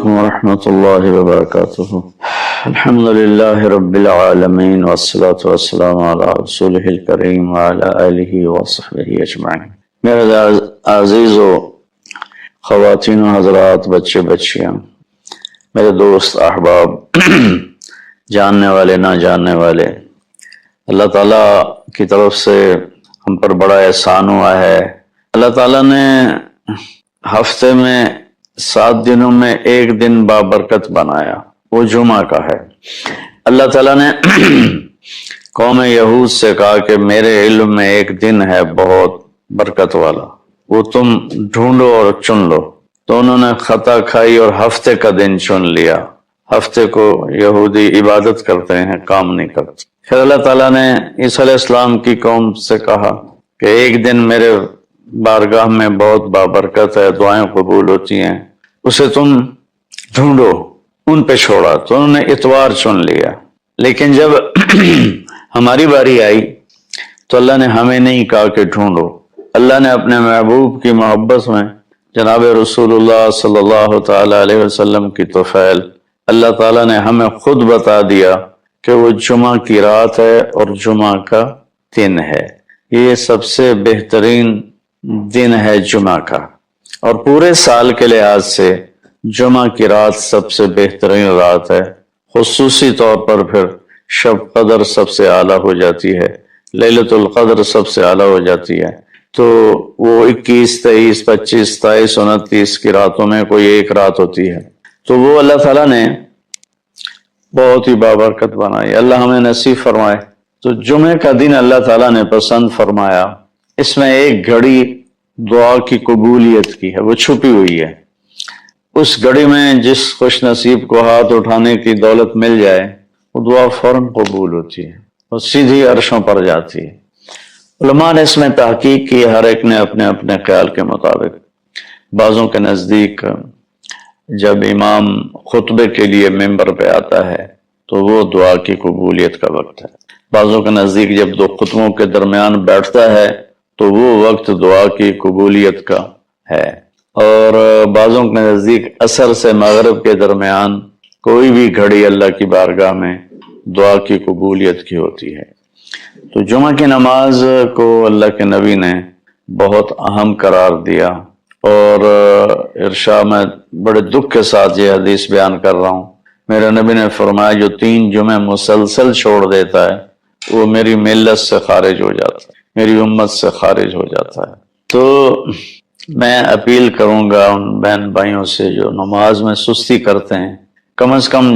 علیکم ورحمۃ اللہ وبرکاتہ۔ الحمد للہ رب العالمین والصلاة والسلام علی رسولہ الکریم وعلی آلہ وصحبہ اجمعین۔ میرے عزیز و خواتین و حضرات، بچے بچیاں، میرے دوست احباب، جاننے والے نہ جاننے والے، اللہ تعالیٰ کی طرف سے ہم پر بڑا احسان ہوا ہے۔ اللہ تعالیٰ نے ہفتے میں 7 دنوں میں ایک دن بابرکت بنایا، وہ جمعہ کا ہے۔ اللہ تعالیٰ نے قوم یہود سے کہا کہ میرے علم میں ایک دن ہے بہت برکت والا، وہ تم ڈھونڈو اور چن لو۔ تو انہوں نے خطا کھائی اور ہفتے کا دن چن لیا۔ ہفتے کو یہودی عبادت کرتے ہیں، کام نہیں کرتے۔ پھر اللہ تعالیٰ نے عیسیٰ علیہ السلام کی قوم سے کہا کہ ایک دن میرے بارگاہ میں بہت بابرکت ہے، دعائیں قبول ہوتی ہیں، اسے تم ڈھونڈو۔ ان پہ چھوڑا تو انہوں نے اتوار چن لیا۔ لیکن جب ہماری باری آئی تو اللہ نے ہمیں نہیں کہا کہ ڈھونڈو۔ اللہ نے اپنے محبوب کی محبت میں جناب رسول اللہ صلی اللہ تعالی علیہ وسلم کی توفیل، اللہ تعالیٰ نے ہمیں خود بتا دیا کہ وہ جمعہ کی رات ہے اور جمعہ کا دن ہے۔ یہ سب سے بہترین دن ہے جمعہ کا، اور پورے سال کے لحاظ سے جمعہ کی رات سب سے بہترین رات ہے۔ خصوصی طور پر پھر شب قدر سب سے اعلیٰ ہو جاتی ہے، لیلۃ القدر سب سے اعلیٰ ہو جاتی ہے۔ تو وہ 21، 23، 25، 27، 29 کی راتوں میں کوئی ایک رات ہوتی ہے، تو وہ اللہ تعالیٰ نے بہت ہی بابرکت بنائی۔ اللہ ہمیں نصیب فرمائے۔ تو جمعے کا دن اللہ تعالیٰ نے پسند فرمایا، اس میں ایک گھڑی دعا کی قبولیت کی ہے، وہ چھپی ہوئی ہے۔ اس گھڑی میں جس خوش نصیب کو ہاتھ اٹھانے کی دولت مل جائے، وہ دعا فوراً قبول ہوتی ہے اور سیدھی عرشوں پر جاتی ہے۔ علماء نے اس میں تحقیق کی، ہر ایک نے اپنے اپنے خیال کے مطابق۔ بعضوں کے نزدیک جب امام خطبے کے لیے ممبر پہ آتا ہے تو وہ دعا کی قبولیت کا وقت ہے۔ بعضوں کے نزدیک جب 2 خطبوں کے درمیان بیٹھتا ہے تو وہ وقت دعا کی قبولیت کا ہے۔ اور بعضوں کے نزدیک عصر سے مغرب کے درمیان کوئی بھی گھڑی اللہ کی بارگاہ میں دعا کی قبولیت کی ہوتی ہے۔ تو جمعہ کی نماز کو اللہ کے نبی نے بہت اہم قرار دیا، اور ارشاد میں بڑے دکھ کے ساتھ یہ حدیث بیان کر رہا ہوں۔ میرے نبی نے فرمایا جو 3 جمعے مسلسل چھوڑ دیتا ہے وہ میری ملت سے خارج ہو جاتا ہے، میری امت سے خارج ہو جاتا ہے۔ تو میں اپیل کروں گا ان بہن بھائیوں سے جو نماز میں سستی کرتے ہیں، کم از کم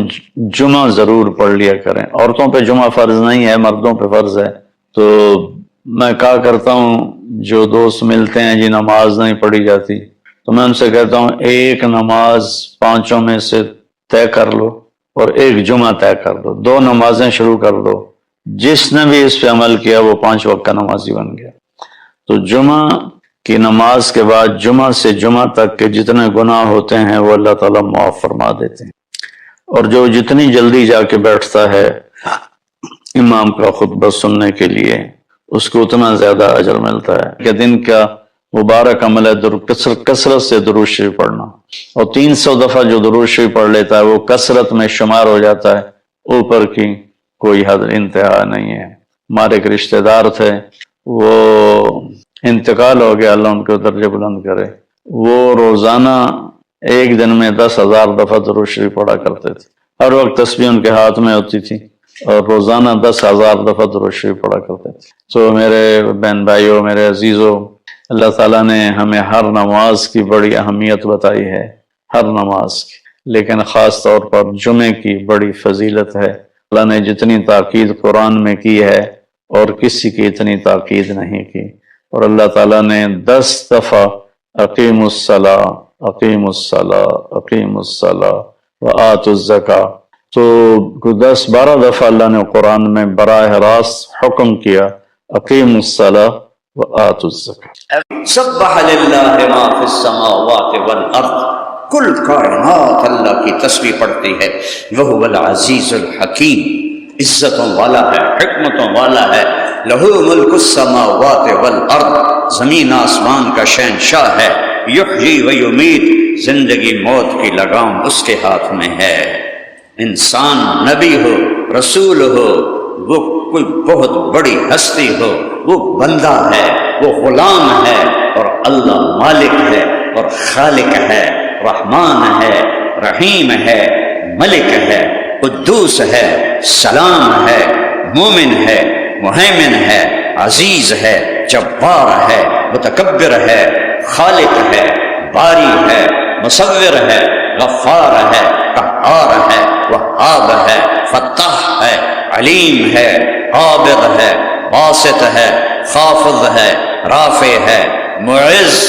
جمعہ ضرور پڑھ لیا کریں۔ عورتوں پہ جمعہ فرض نہیں ہے، مردوں پہ فرض ہے۔ تو میں کہا کرتا ہوں، جو دوست ملتے ہیں جی نماز نہیں پڑھی جاتی، تو میں ان سے کہتا ہوں ایک نماز 5 میں سے طے کر لو اور ایک جمعہ طے کر لو، 2 نمازیں شروع کر دو۔ جس نے بھی اس پہ عمل کیا وہ 5 وقت کا نمازی بن گیا۔ تو جمعہ کی نماز کے بعد جمعہ سے جمعہ تک کے جتنے گناہ ہوتے ہیں وہ اللہ تعالیٰ معاف فرما دیتے ہیں، اور جو جتنی جلدی جا کے بیٹھتا ہے امام کا خطبہ سننے کے لیے، اس کو اتنا زیادہ اجر ملتا ہے کہ دن کا مبارک عمل ہے کثرت سے درود شریف پڑھنا، اور 300 دفعہ جو درود شریف پڑھ لیتا ہے وہ کثرت میں شمار ہو جاتا ہے، اوپر کی کوئی حد انتہا نہیں ہے۔ ہمارے ایک رشتہ دار تھے، وہ انتقال ہو گیا، اللہ ان کو درجے بلند کرے۔ وہ روزانہ ایک دن میں 10,000 دفعہ درود شریف پڑھا کرتے تھے، ہر وقت تسبیح ان کے ہاتھ میں ہوتی تھی، اور روزانہ 10,000 دفعہ درود شریف پڑھا کرتے تھے۔ تو میرے بہن بھائیوں، میرے عزیزوں، اللہ تعالیٰ نے ہمیں ہر نماز کی بڑی اہمیت بتائی ہے، ہر نماز کی، لیکن خاص طور پر جمعے کی بڑی فضیلت ہے۔ اللہ نے جتنی تاکید قرآن میں کی ہے اور کسی کی اتنی تاکید نہیں کی، اور اللہ تعالیٰ نے 10 دفعہ اقیم الصلاۃ، اقیم الصلاۃ، اقیم الصلاۃ وآتوا الزکاۃ، تو 10-12 دفعہ اللہ نے قرآن میں براہ راست حکم کیا اقیم الصلاۃ وآتوا الزکاۃ۔ سبح للہ ما فی السماوات والارض، کل کائنات اللہ کی تسبیح پڑھتی ہے۔ وہو العزیز الحکیم، عزتوں والا ہے، حکمتوں والا ہے۔ لہو ملک السماوات والارض، زمین آسمان کا شہنشاہ ہے۔ یحیی و یمیت، زندگی موت کی لگام اس کے ہاتھ میں ہے۔ انسان نبی ہو، رسول ہو، وہ کوئی بہت بڑی ہستی ہو، وہ بندہ ہے، وہ غلام ہے، اور اللہ مالک ہے اور خالق ہے، رحمان ہے، رحیم ہے، ملک ہے، قدوس ہے، سلام ہے، مومن ہے، مہیمن ہے، عزیز ہے، جبار ہے، متکبر ہے، خالق ہے، باری ہے، مصور ہے، غفار ہے، قہار ہے، وہاب ہے، فتاح ہے، علیم ہے، قابض ہے، باسط ہے، خافض ہے، رافع ہے، معز،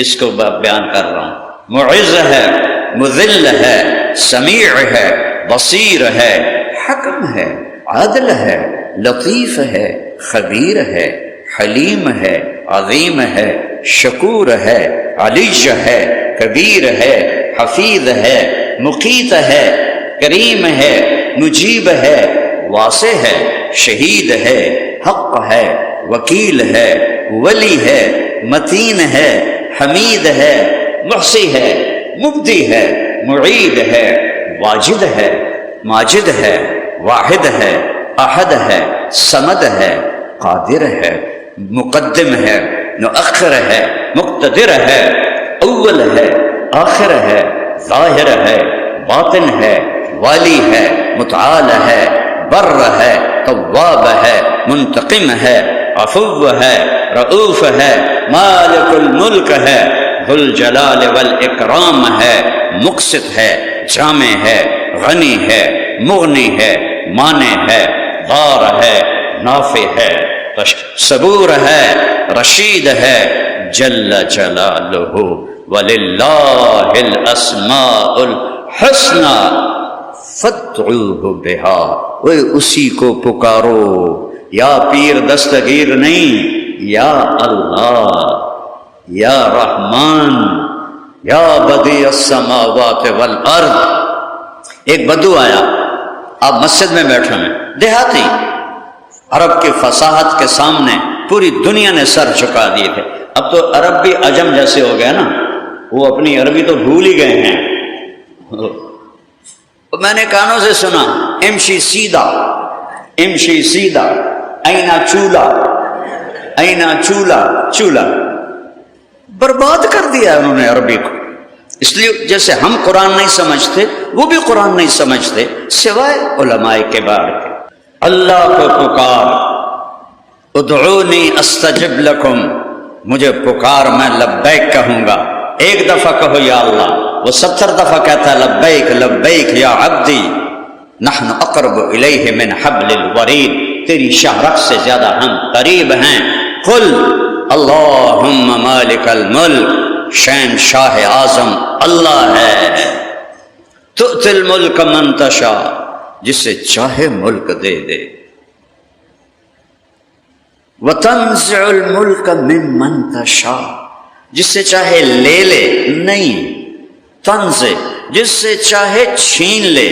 اس کو بیان کر رہا ہوں، معز ہے، مذل ہے، سمیع ہے، بصیر ہے، حکم ہے، عادل ہے، لطیف ہے، خبیر ہے، حلیم ہے، عظیم ہے، شکور ہے، علی ہے، کبیر ہے، حفیظ ہے، مقیت ہے، کریم ہے، مجیب ہے، واسع ہے، شہید ہے، حق ہے، وکیل ہے، ولی ہے، متین ہے، حمید ہے، محصی ہے، مبدی ہے، معید ہے، واجد ہے، ماجد ہے، واحد ہے، احد ہے، صمد ہے، قادر ہے، مقدم ہے، مؤخر ہے، مقتدر ہے، اول ہے، آخر ہے، ظاہر ہے، باطن ہے، والی ہے، متعال ہے، بر ہے، تواب ہے، منتقم ہے، عفو ہے، رؤوف ہے، مالک الملک ہے، ذو الجلال والاکرام ہے، مقسط ہے، جامع ہے، غنی ہے، مغنی ہے، مانع ہے، غار ہے، نافع ہے، صبور ہے، رشید ہے، جل جلالہ، وللہ الاسماء الحسنى فادعوہ بہا، وہ اسی کو پکارو، یا پیر دستگیر نہیں، یا اللہ، یا رحمان، یا بدیع السماوات والارض۔ ایک بدو آیا، آپ مسجد میں بیٹھے ہیں، دیہاتی، عرب کی فصاحت کے سامنے پوری دنیا نے سر جھکا دیے تھے۔ اب تو عرب بھی عجم جیسے ہو گیا نا، وہ اپنی عربی تو بھول ہی گئے ہیں۔ میں نے کانوں سے سنا، امشی سیدھا، امشی سیدھا، اینا چولہا، اینا چولہا، چولہا، برباد کر دیا انہوں نے عربی کو۔ اس لیے جیسے ہم قرآن نہیں سمجھتے، وہ بھی قرآن نہیں سمجھتے، سوائے علماء کبار کے۔ اللہ کو پکار، ادعونی استجب لکم، مجھے پکار میں لبیک کہوں گا۔ ایک دفعہ کہو یا اللہ، وہ 70 دفعہ کہتا ہے لبیک لبیک یا عبدی، نحن اقرب الیہ من حبل الورید، تیری شاہرگ سے زیادہ ہم قریب ہیں۔ قل اللہم مالک الملک، شہنشاہ اعظم اللہ ہے، تؤتی الملک من تشاء، جسے چاہے ملک دے دے، وتنزع الملک ممن تشاء، جس سے چاہے لے لے، نہیں، تنزع، جس سے چاہے چھین لے،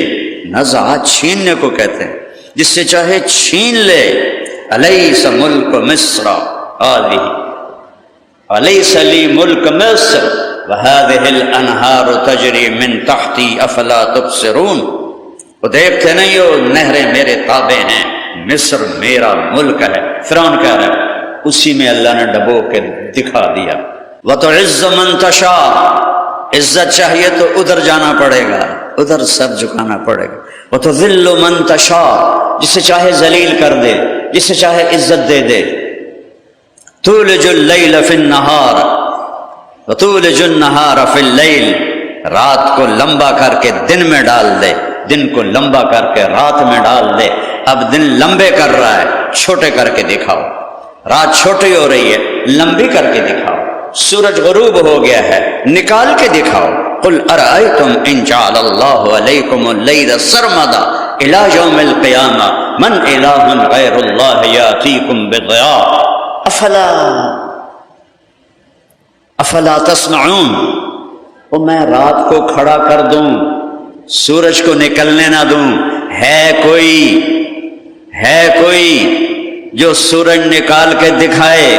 نزع چھیننے کو کہتے ہیں، جس سے چاہے چھین لے۔ الیس ملک مصر هذه، الیس لی ملک مصر وهذه الانہار تجری من تحتی افلا تبصرون، وہ دیکھتے نہیں ہو نہریں میرے تابع ہیں، مصر میرا ملک ہے۔ فرعون کہہ رہا ہے، اسی میں اللہ نے ڈبو کے دکھا دیا۔ وَتُعِزُّ مَن تَشَاءُ، عزت چاہیے تو ادھر جانا پڑے گا، ادھر سر جھکانا پڑے گا۔ وَتُذِلُّ مَن تَشَاءُ، جسے چاہے ذلیل کر دے، جسے چاہے عزت دے دے۔ تُولِجُ اللَّيْلَ فِي النَّهَارِ وَتُولِجُ النَّهَارَ فِي اللَّيْلِ، رات کو لمبا کر کے دن میں ڈال دے، دن کو لمبا کر کے رات میں ڈال دے۔ اب دن لمبے کر رہا ہے، چھوٹے کر کے دکھاؤ، رات چھوٹی ہو رہی ہے، لمبی کر کے دکھاؤ، سورج غروب ہو گیا ہے، نکال کے دکھاؤ۔ قل ارأیتم ان جعل اللہ علیکم اللیل سرمدا الی یوم القیامہ من الہ غیر اللہ یاتیکم بضیاء افلا تسمعون، اور میں رات کو کھڑا کر دوں، سورج کو نکلنے نہ دوں، ہے کوئی جو سورج نکال کے دکھائے؟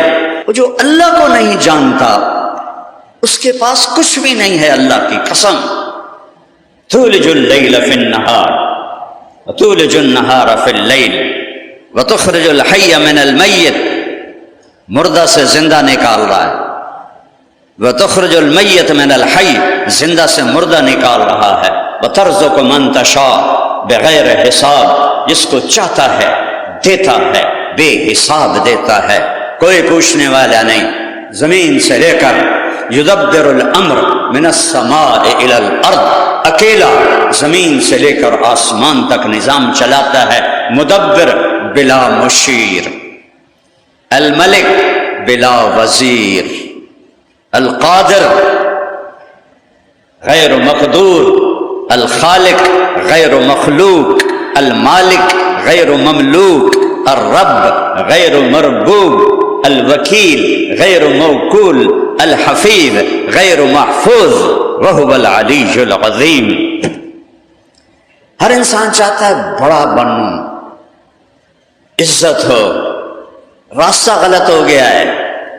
وہ جو اللہ کو نہیں جانتا، اس کے پاس کچھ بھی نہیں ہے، اللہ کی قسم۔ تولج اللیل فی النہار وتولج النہار فی اللیل وتخرج الحی من المیت، مردہ سے زندہ نکال رہا ہے، وتخرج المیت من الحی، زندہ سے مردہ نکال رہا ہے، وترزق من تشاء بغیر حساب، جس کو چاہتا ہے دیتا ہے، بے حساب دیتا ہے، کوئی پوچھنے والا نہیں، زمین سے لے کر یدبر الامر من السماء الى الارض، اکیلا زمین سے لے کر آسمان تک نظام چلاتا ہے، مدبر بلا مشیر، الملک بلا وزیر، القادر غیر مقدور، الخالق غیر مخلوق، المالک غیر مملوک، الرب غیر مربوب، الوکیل غیر موکول، الحفیظ غیر محفوظ، وہو العلی العظیم۔ ہر انسان چاہتا ہے بڑا بنوں، عزت ہو، راستہ غلط ہو گیا ہے،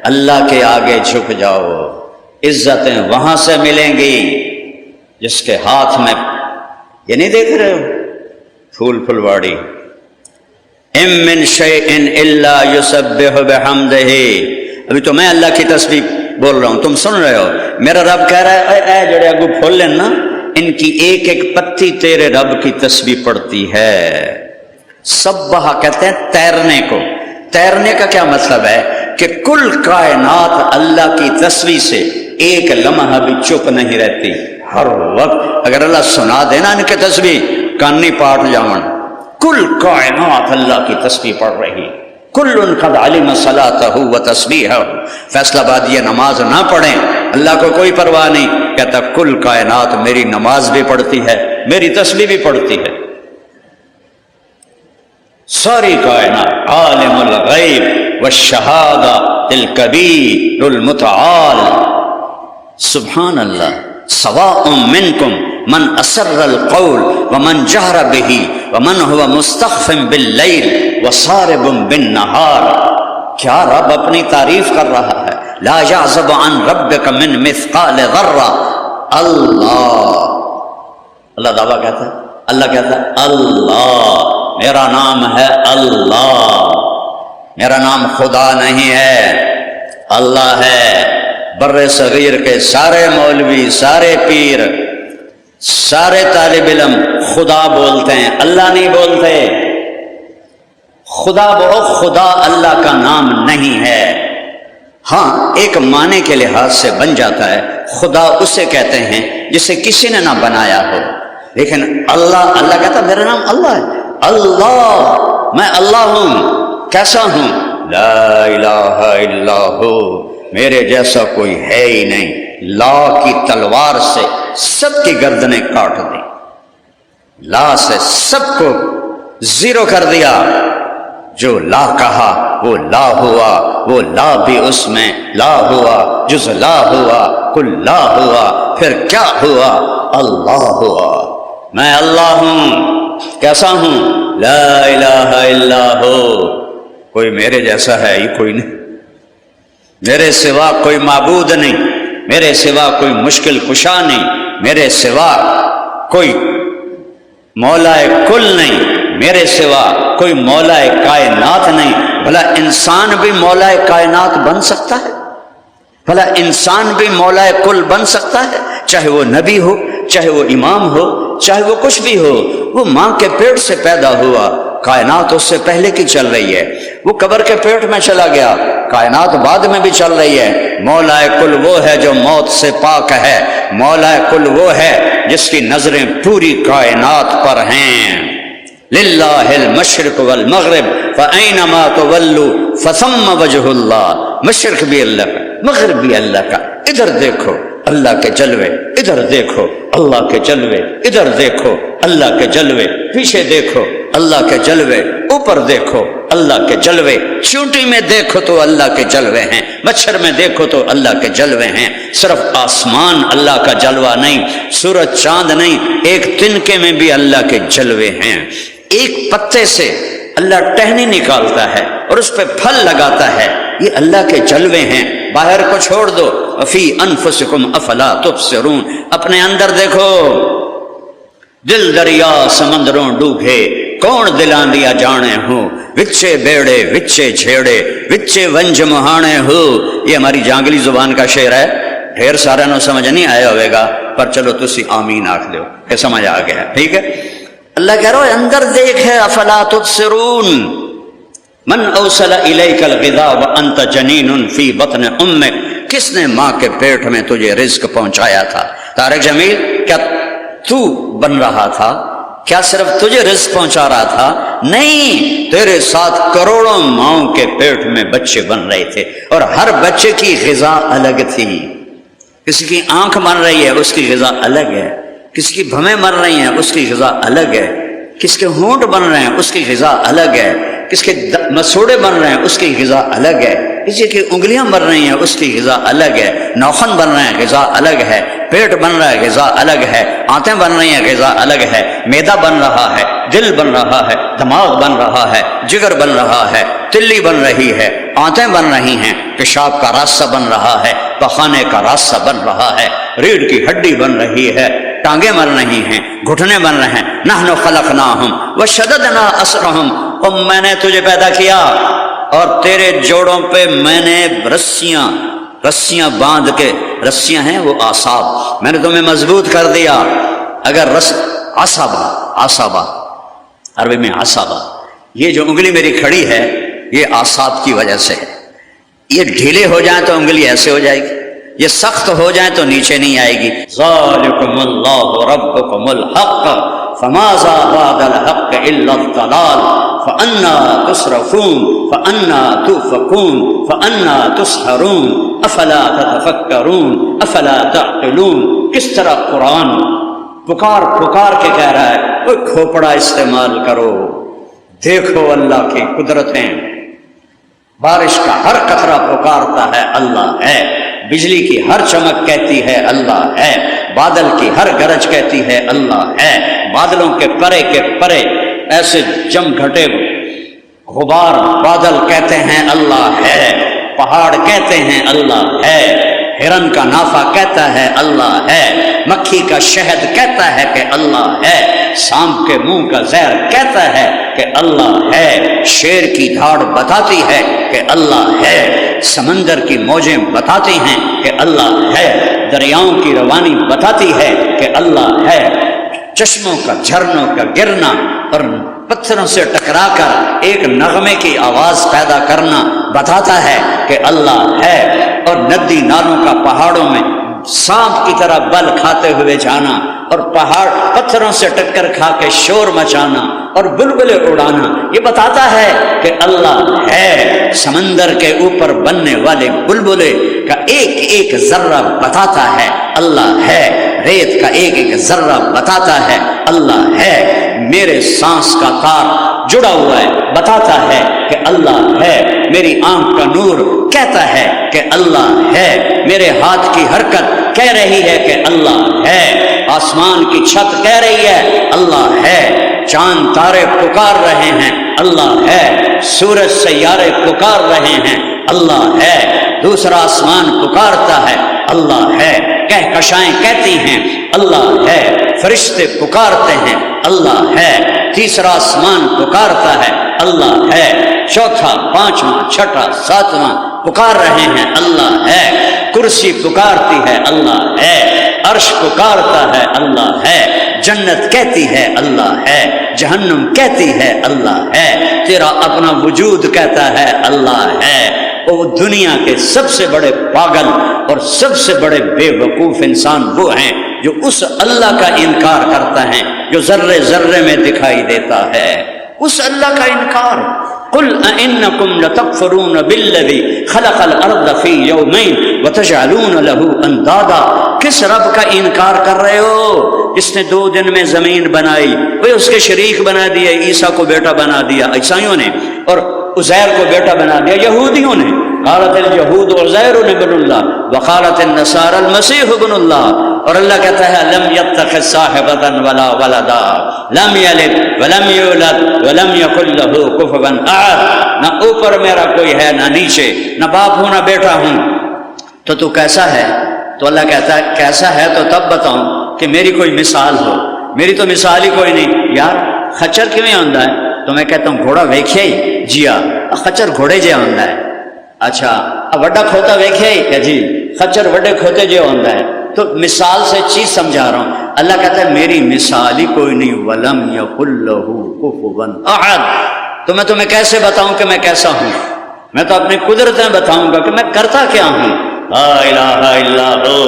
اللہ کے آگے جھک جاؤ، عزتیں وہاں سے ملیں گی جس کے ہاتھ میں، یہ نہیں دیکھ رہے ہو پھول پھلواڑی، ام من شیء الا یسبح بحمدہ، ابھی تو میں اللہ کی تسبیح بول رہا ہوں، تم سن رہے ہو، میرا رب کہہ رہا ہے اے جڑے اگو پھول لیں نا، ان کی ایک ایک پتی تیرے رب کی تسبیح پڑھتی ہے۔ سبحہ کہتے ہیں تیرنے کو، تیرنے کا کیا مطلب ہے کہ کل کائنات اللہ کی تسبیح سے ایک لمحہ بھی چپ نہیں رہتی، ہر وقت اگر اللہ سنا دینا ان کے تسبیح کانی پاٹ جاون، کل کائنات اللہ کی تسبیح پڑھ رہی، کل قد علم صلاتہ و تسبیحہ، فیصلہ باد یہ نماز نہ پڑھیں اللہ کو کوئی پرواہ نہیں، کہتا کل کائنات میری نماز بھی پڑھتی ہے، میری تسبیح بھی پڑھتی ہے، ساری کائنات، عالم الغیب والشہادہ الکبیر المتعال، سبحان اللہ، سواء منکم من اسر القول ومن جہر به ومن هو مستخف باللیل وصارب بالنہار۔ کیا رب اپنی تعریف کر رہا ہے، لا یعزب عن ربک من مثقال ذرہ، اللہ دعویٰ کہتا ہے، اللہ کہتا ہے اللہ، میرا نام ہے اللہ، میرا نام خدا نہیں ہے، اللہ ہے۔ بر صغیر کے سارے مولوی، سارے پیر، سارے طالب علم خدا بولتے ہیں، اللہ نہیں بولتے، خدا خدا اللہ کا نام نہیں ہے۔ ہاں ایک معنی کے لحاظ سے بن جاتا ہے، خدا اسے کہتے ہیں جسے کسی نے نہ بنایا ہو، لیکن اللہ کہتا میرا نام اللہ ہے، اللہ، میں اللہ ہوں، کیسا ہوں، لا الہ الا ہو، میرے جیسا کوئی ہے ہی نہیں، لا کی تلوار سے سب کی گردنیں کاٹ دی، لا سے سب کو زیرو کر دیا، جو لا کہا وہ لا ہوا، وہ لا بھی اس میں لا ہوا، جز لا ہوا، کل لا ہوا، پھر کیا ہوا، اللہ ہوا، میں اللہ ہوں، کیسا ہوں، لا الہ الا ہو، کوئی میرے جیسا ہے ہی کوئی نہیں، میرے سوا کوئی معبود نہیں، میرے سوا کوئی مشکل کشا نہیں، میرے سوا کوئی مولا کل نہیں، میرے سوا کوئی مولا کائنات نہیں۔ بھلا انسان بھی مولا کائنات بن سکتا ہے؟ بھلا انسان بھی مولا کل بن سکتا ہے؟ چاہے وہ نبی ہو، چاہے وہ امام ہو، چاہے وہ کچھ بھی ہو، وہ ماں کے پیٹ سے پیدا ہوا، کائنات اس سے پہلے کی چل رہی ہے، وہ قبر کے پیٹ میں چلا گیا، کائنات بعد میں بھی چل رہی ہے۔ مولا کل وہ ہے جو موت سے پاک ہے، مولا کل وہ ہے جس کی نظریں پوری کائنات پر ہیں۔ للہ المشرق والمغرب فأینما تولوا فثم وجہ اللہ، مشرق بھی اللہ کا، مغرب بھی اللہ کا، ادھر دیکھو اللہ کے جلوے، ادھر دیکھو اللہ کے جلوے، ادھر دیکھو اللہ کے جلوے، پیچھے دیکھو اللہ کے جلوے، اوپر دیکھو اللہ کے جلوے، چونٹی میں دیکھو تو اللہ کے جلوے ہیں، مچھر میں دیکھو تو اللہ کے جلوے ہیں۔ صرف آسمان اللہ کا جلوہ نہیں، سورج چاند نہیں، ایک تنکے میں بھی اللہ کے جلوے ہیں۔ ایک پتے سے اللہ ٹہنی نکالتا ہے اور اس پہ پھل لگاتا ہے، یہ اللہ کے جلوے ہیں۔ باہر کو چھوڑ دو، وفی انفسکم افلا تبصرون، اپنے اندر دیکھو، دل دریا سمندروں ڈوبے کون دلان دیا جانے ہو، وچے بیڑے وچے جھیڑے وچے ونج مہانے ہو۔ یہ ہماری جانگلی زبان کا شعر ہے، ڈھیر سارا نو سمجھ نہیں آیا ہوئے گا، پر چلو تسی آمین آکھ لو کہ سمجھ آ گیا، ٹھیک ہے۔ اللہ کہہ رہا ہے اندر دیکھ ہے، افلا تبصرون، من اوصل الیک الغذاء وانت جنین فی بطن امک، کس نے ماں کے پیٹ میں تجھے رزق پہنچایا تھا؟ طارق جمیل، کیا تو بن رہا تھا؟ کیا صرف تجھے رزق پہنچا رہا تھا؟ نہیں، تیرے ساتھ کروڑوں ماؤں کے پیٹ میں بچے بن رہے تھے، اور ہر بچے کی غذا الگ تھی۔ کسی کی آنکھ بن رہی ہے، اس کی غذا الگ ہے، کسی کی بھویں بن رہی ہیں، اس کی غذا الگ ہے، کس کے ہونٹ بن رہے ہیں، اس کی غذا الگ ہے، کس کے مسوڑے بن رہے ہیں، اس کی غذا الگ ہے، کسی کی انگلیاں بن رہی ہیں، اس کی غذا الگ ہے، ناخن بن رہے ہیں، غذا الگ ہے، پیٹ بن رہا ہے، غذا الگ ہے، آنتیں بن رہی ہیں، غذا الگ ہے، معدہ بن رہا ہے، دل بن رہا ہے، دماغ بن رہا ہے، جگر بن رہا ہے، تلی بن رہی ہے، آنتیں بن رہی ہیں، پیشاب کا راستہ بن رہا ہے، پخانے کا راستہ بن رہا ہے، ریڑھ کی ہڈی بن رہی ہے، ٹانگیں بن رہی ہیں، گھٹنے بن رہے ہیں۔ نحن خلقناہم وشددنا اسرہم، اور میں نے تجھے پیدا کیا اور تیرے جوڑوں پہ میں نے رسیاں باندھ کے، رسیاں ہیں وہ اعصاب، میں نے تمہیں مضبوط کر دیا۔ اگر عصبہ عربی میں عصبہ، یہ جو انگلی میری کھڑی ہے یہ اعصاب کی وجہ سے ہے، یہ ڈھیلے ہو جائیں تو انگلی ایسے ہو جائے گی، یہ سخت ہو جائیں تو نیچے نہیں آئے گی۔ ذالکم اللہ ربکم الحق فماذا بعد الحق الا الضلال فانا تصرفون فانا توفکون فانا تسحرون افلا تتفکرون افلا تعقلون۔ کس طرح قرآن پکار کے کہہ رہا ہے، کوئی کھوپڑا استعمال کرو، دیکھو اللہ کی قدرتیں، بارش کا ہر قطرہ پکارتا ہے اللہ ہے، بجلی کی ہر چمک کہتی ہے اللہ ہے، بادل کی ہر گرج کہتی ہے اللہ ہے، بادلوں کے پرے ایسے جم گھٹے غبار بادل کہتے ہیں اللہ ہے، پہاڑ کہتے ہیں اللہ ہے، ہرن کا نافہ کہتا ہے اللہ ہے، مکھی کا شہد کہتا ہے کہ اللہ ہے، سانپ کے منہ کا زہر کہتا ہے کہ اللہ ہے، شیر کی دھاڑ بتاتی ہے کہ اللہ ہے، سمندر کی موجیں بتاتی ہیں کہ اللہ ہے، دریاؤں کی روانی بتاتی ہے کہ اللہ ہے، چشموں کا جھرنوں کا گرنا اور پتھروں سے ٹکرا کر ایک نغمے کی آواز پیدا کرنا بتاتا ہے کہ اللہ ہے، اور ندی نالوں کا پہاڑوں میں سانپ کی طرح بل کھاتے ہوئے جانا اور پہاڑ پتھروں سے ٹکر کھا کے شور مچانا اور بلبلے اڑانا، یہ بتاتا ہے کہ اللہ ہے۔ سمندر کے اوپر بننے والے بلبلے کا ایک ایک ذرہ بتاتا ہے اللہ ہے، ریت کا ایک ایک ذرہ بتاتا ہے اللہ ہے، میرے سانس کا تار جڑا ہوا ہے بتاتا ہے کہ اللہ ہے، میری آنکھ کا نور کہتا ہے کہ اللہ ہے، میرے ہاتھ کی حرکت کہہ رہی ہے کہ اللہ ہے، آسمان کی چھت کہہ رہی ہے اللہ ہے، چاند تارے پکار رہے ہیں اللہ ہے، سورج سیارے پکار رہے ہیں اللہ ہے، دوسرا آسمان پکارتا ہے اللہ ہے، کہکشائیں کہتی ہیں اللہ ہے، فرشتے پکارتے ہیں اللہ ہے، تیسرا آسمان پکارتا ہے اللہ ہے، چوتھا پانچواں چھٹا ساتواں پکار رہے ہیں اللہ ہے، کرسی پکارتی ہے اللہ ہے، عرش پکارتا ہے اللہ ہے، جنت کہتی ہے اللہ ہے، جہنم کہتی ہے اللہ ہے، تیرا اپنا وجود کہتا ہے اللہ ہے۔ وہ دنیا کے سب سے بڑے پاگل اور سب سے بڑے بے وقوف انسان وہ ہیں جو اس اللہ کا انکار کرتا ہے جو ذرے ذرے میں دکھائی دیتا ہے، اس اللہ کا انکار۔ قل أئنكم لتكفرون بالذي خلق الارض في يومين وتجعلون له اندادا، کس رب کا انکار کر رہے ہو جس نے 2 دن میں زمین بنائی، وہ اس کے شریک بنا دیا، عیسیٰ کو بیٹا بنا دیا عیسائیوں نے، اور عزیر کو بیٹا بنا دیا یہودیوں نے، قالت اليهود عزیر ابن اللہ وقالت النصارى المسیح ابن اللہ، اور اللہ کہتا ہے لم يتخذ صاحبۃ ولا ولدا لم یلد ولم یولد ولم یکن له کفوا احد، نہ اوپر میرا کوئی ہے نہ نیچے، نہ باپ ہوں نہ بیٹا ہوں، تو کیسا ہے؟ تو اللہ کہتا ہے کیسا ہے تو تب بتاؤں کہ میری کوئی مثال ہو. میری تو مثال ہی کوئی نہیں. یار خچر کیویں آندا ہے؟ تو میں کہتا ہوں گھوڑا ویکھیا ہی جی ہاں خچر گھوڑے جے آندا ہے. اچھا وڈا کھوتا ویکھیا ہی کہ جی خچر وڈے کھوتے جے آندا ہے. تو مثال سے چیز سمجھا رہا ہوں. اللہ کہتا ہے میری مثال ہی کوئی نہیں. ولم یکن لہ کفوا احد. تو میں تمہیں کیسے بتاؤں کہ میں کیسا ہوں؟ میں تو اپنی قدرتیں بتاؤں گا کہ میں کرتا کیا ہوں. لا الہ الا ہو.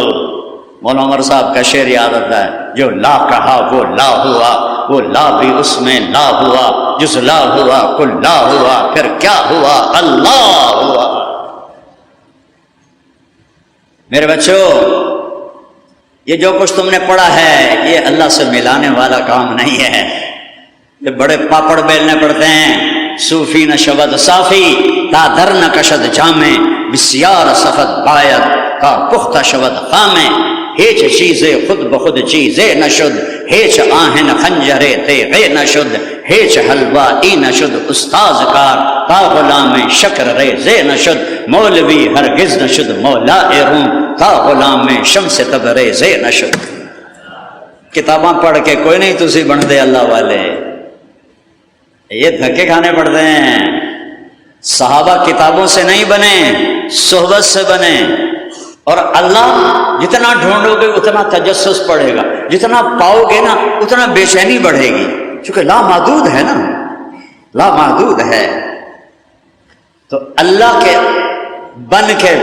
مولانا عمر صاحب کا شعر یاد آتا ہے، جو لا کہا وہ لا ہوا، وہ لا بھی اس میں لا ہوا، جس لا ہوا کل لا ہوا، پھر کیا ہوا؟ اللہ ہوا. میرے بچوں یہ جو کچھ تم نے پڑھا ہے یہ اللہ سے ملانے والا کام نہیں ہے. یہ بڑے پاپڑ بیلنے پڑتے ہیں. صوفی نہ شبد صافی تا در نہ کشد جامے، بسیار سفد باید کا پختہ شبد خامے. ہیچ چیزیں خود بخود چیزیں نشد، ہیچ آہن خنجرے تیغے نشد، ہیچ حلوہ ای نشد استاذ کار، تا غلام شکر ریزے نشد، مولوی ہرگز نشد مولا روم، تا غلام شمس تبریزے نشد. کتاباں پڑھ کے کوئی نہیں تسی بن دے اللہ والے. یہ دھکے کھانے پڑتے ہیں. صحابہ کتابوں سے نہیں بنے، صحبت سے بنے. اور اللہ جتنا ڈھونڈو گے اتنا تجسس پڑے گا، جتنا پاؤ گے نا اتنا بے چینی بڑھے گی، چونکہ لامحدود ہے نا، لامحدود ہے. تو اللہ کے بن کے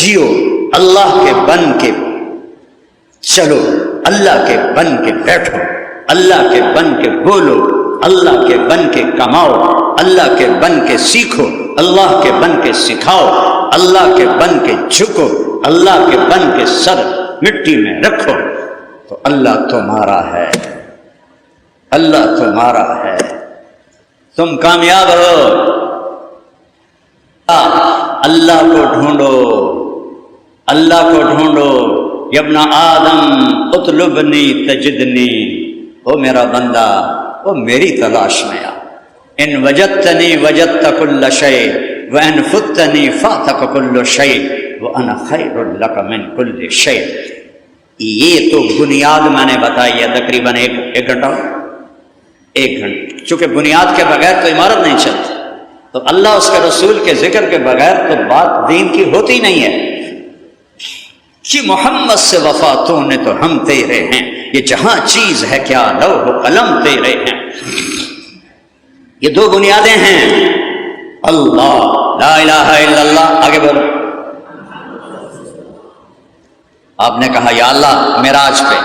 جیو، اللہ کے بن کے چلو، اللہ کے بن کے بیٹھو، اللہ کے بن کے بولو، اللہ کے بن کے کماؤ، اللہ کے بن کے سیکھو، اللہ کے بن کے سکھاؤ، اللہ کے بن کے جھکو، اللہ کے بن کے سر مٹی میں رکھو. تو اللہ تمہارا ہے، اللہ تمہارا ہے، تم کامیاب ہو. اللہ کو ڈھونڈو، اللہ کو ڈھونڈو. یا ابن آدم اطلبنی تجدنی، او میرا بندہ وہ میری تلاش میں آ. ان وجدتنی وجدت کل شیء وان فتنی فاتک کل شیء وانا خیر لک من کل شیء. یہ تو بنیاد میں نے بتائی ہے تقریباً ایک گھنٹہ، چونکہ بنیاد کے بغیر تو عمارت نہیں چلتی. تو اللہ اس کے رسول کے ذکر کے بغیر تو بات دین کی ہوتی نہیں ہے. کہ محمد سے وفا تو نے تو ہم تیرے ہیں، یہ جہاں چیز ہے کیا لوح و قلم تیرے ہیں. یہ دو بنیادیں ہیں، اللہ لا الہ الا اللہ. آگے بولو. آپ نے کہا یا اللہ معراج پہ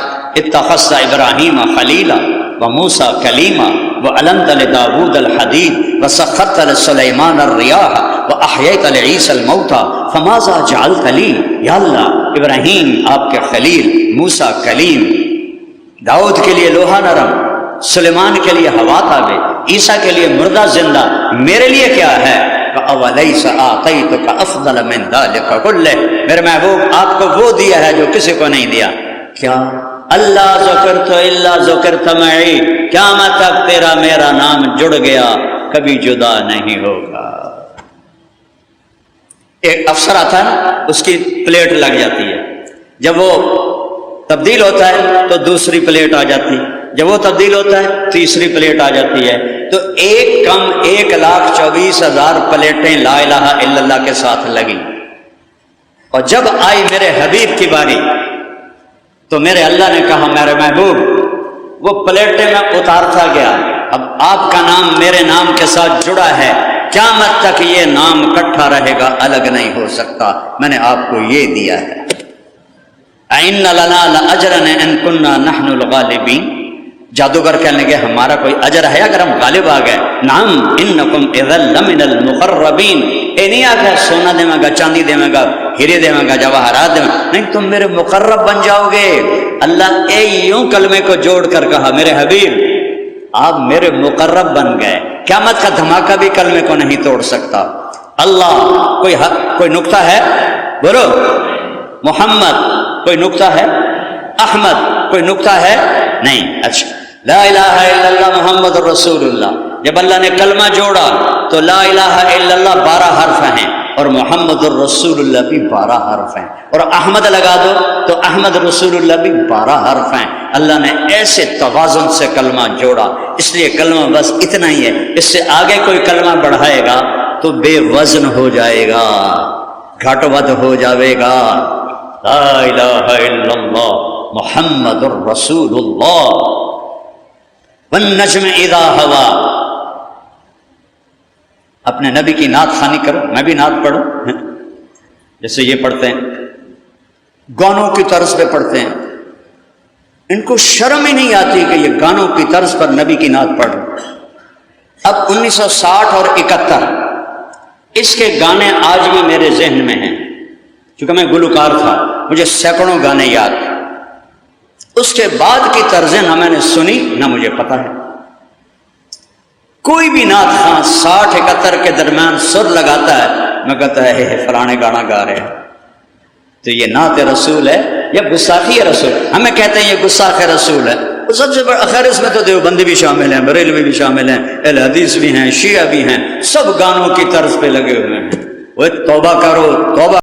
اتخذت ابراہیم خلیلا وموسیٰ کلیما وعلمت لداود الحدید وسخرت لسلیمان الریاح واحییت لعیسی الموتى فماذا جعلت لی. یا اللہ ابراہیم آپ کے خلیل، موسیٰ کلیم، داؤد کے لیے لوہا نرم، سلیمان کے لیے ہوا تابع، عیسیٰ کے لیے مردہ زندہ، میرے لیے کیا ہے؟ فَأَوَلَيْسَ آتَيْتُكَ أَفْضَلَ مِنْ ذَلِكَ كُلِّهِ. میرے محبوب آپ کو وہ دیا ہے جو کسی کو نہیں دیا. کیا؟ اللہ ذکرت الا ذکرت معی، قیامت تک تیرا میرا نام جڑ گیا، کبھی جدا نہیں ہوگا. ایک افسر آتا ہے نا، اس کی پلیٹ لگ جاتی ہے، جب وہ تبدیل ہوتا ہے تو دوسری پلیٹ آ جاتی ہے، جب وہ تبدیل ہوتا ہے تیسری پلیٹ آ جاتی ہے. تو ایک کم 1,24,000 پلیٹیں لا الہ الا اللہ کے ساتھ لگی. اور جب آئی میرے حبیب کی باری تو میرے اللہ نے کہا میرے محبوب وہ پلیٹیں میں اتارتا گیا، اب آپ کا نام میرے نام کے ساتھ جڑا ہے، قیامت تک یہ نام اکٹھا رہے گا، الگ نہیں ہو سکتا. میں نے آپ کو یہ دیا ہے. اِنَّ لَنَا لَأَجْرًا إِن كُنَّا نَحْنُ الْغَالِبِينَ. جادوگر کہنے لگے ہمارا کوئی اجر ہے اگر ہم غالب آ گئے. نعم انکم اذا لمن المقربین. اے نہیں آگا سونا دے گا، چاندی دے گا، ہیرے دے گا، جواہرات دے گا، نہیں تم میرے مقرب بن جاؤ گے. اللہ اے یوں کلمے کو جوڑ کر کہا میرے حبیب آپ میرے مقرب بن گئے. قیامت کا دھماکہ بھی کلمے کو نہیں توڑ سکتا. اللہ کوئی نقطہ ہے؟ بولو. محمد کوئی نقطہ ہے؟ احمد کوئی نقطہ ہے؟ نہیں. اچھا لا الہ الا اللہ محمد رسول اللہ. جب اللہ نے کلمہ جوڑا تو لا الہ الا اللہ 12 حرف ہیں اور محمد الرسول اللہ بھی 12 حرف ہیں، اور احمد لگا دو تو احمد رسول اللہ بھی 12 حرف ہیں۔ اللہ نے ایسے توازن سے کلمہ جوڑا، اس لیے کلمہ بس اتنا ہی ہے، اس سے آگے کوئی کلمہ بڑھائے گا تو بے وزن ہو جائے گا، گھٹ ود ہو جائے گا۔ لا الہ الا اللہ محمد الرسول اللہ والنجم اذا ہوا۔ اپنے نبی کی نعت خوانی کرو، میں بھی نعت پڑھوں، جیسے یہ پڑھتے ہیں، گانوں کی طرز پہ پڑھتے ہیں، ان کو شرم ہی نہیں آتی کہ یہ گانوں کی طرز پر نبی کی نعت پڑھ رہے۔ اب 1960 اور 71 اس کے گانے آج بھی میرے ذہن میں ہیں، چونکہ میں گلوکار تھا، مجھے سینکڑوں گانے یاد ہیں۔ اس کے بعد کی طرزیں نہ میں نے سنی نہ مجھے پتہ ہے۔ کوئی بھی نعت خواں 60-71 کے درمیان سر لگاتا ہے، میں کہتا ہے فلانے گانا گا رہے ہیں، تو یہ نعت رسول ہے یا گستاخی رسول؟ ہمیں کہتے ہیں یہ گستاخ رسول ہے۔ اور سب سے بڑا خیر اس میں تو دیوبندی بھی شامل ہیں، بریلوی بھی شامل ہیں، اہل حدیث بھی ہیں، شیعہ بھی ہیں، سب گانوں کی طرز پہ لگے ہوئے ہیں۔ وہ توبہ کرو، توبہ